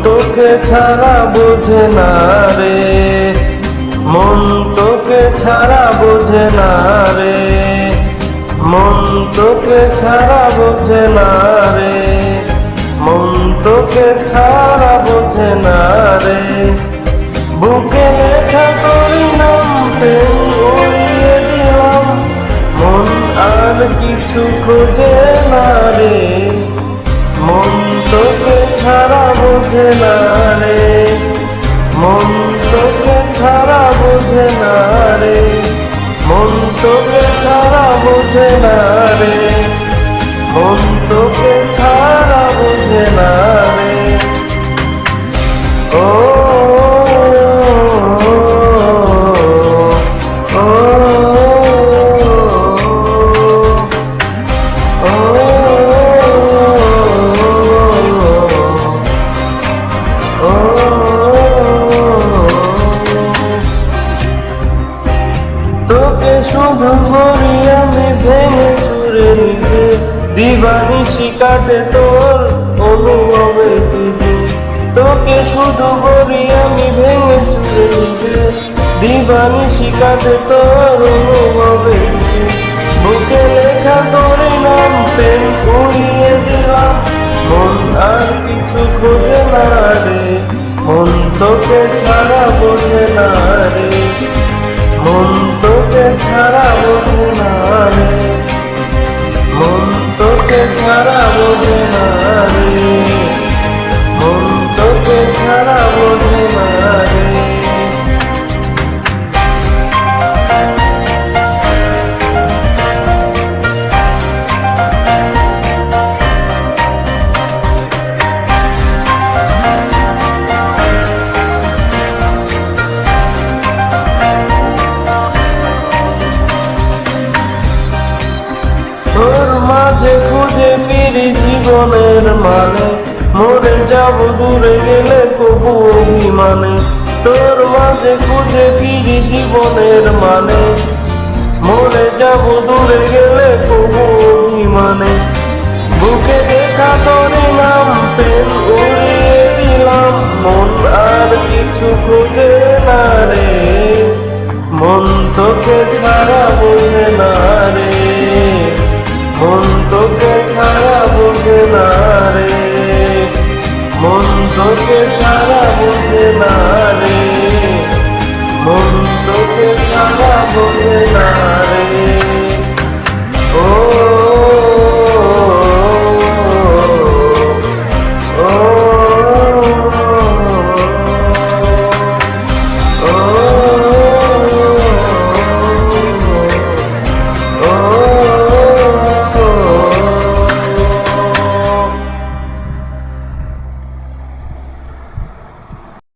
তোকে ছাড়া বোঝে না রে, মন তোকে ছাড়া বোঝে না রে, মন তোকে ছাড়া বোঝে না রে, মন তোকে ছাড়া বোঝে না রে। বুকে লেখা তোর নাম প্রেম উড়িয়ে দিলাম, মন আর কিছু খোঁজে না রে, মন তোকে ছাড়া বোঝে না রে, মন তোকে ছাড়া বোঝে না রে, মন তোকে ছাড়া বোঝে না রে, মন তোকে ছাড়া বোঝে না রে। ও তোকে শুধু করি আমি ভেঙে চুরে নিজে, দিবানিশি কাটে তোর অনুভবের দিকে। তোকে শুধু করি আমি ভেঙে চুরে নিজে, দিবানিশি কাটে তোর অনুভবের দিকে। বুকে লেখা তোর নাম প্রেম উড়িয়ে দিলাম, মন আর কিছু খোঁজে না রে, মন তোকে ছাড়া বোঝে না রে, মন তোকে ছাড়া বোঝে না রে, মন তোকে ছাড়া বোঝে না রে, মন তোকে ছাড়া বোঝে না রে। তোর মাঝে খুঁজে ফিরি জীবনের মানে, মরে যাব দূরে গেলে কবু অভিমানে। তোর মাঝে খুঁজে ফিরি জীবনের মানে, মরে যাব দূরে গেলে কবু অভিমানে। বুকে দেখা তোর নাম প্রেম উড়িয়ে দিলাম, মন আর কিছু খোঁজে না রে, মন তোকে ছাড়া বোঝে না রে, মন তোকে ছাড়া বোঝে না রে, মন তোকে ছাড়া বোঝে না রে, মন তোকে ছাড়া বোঝে না রে।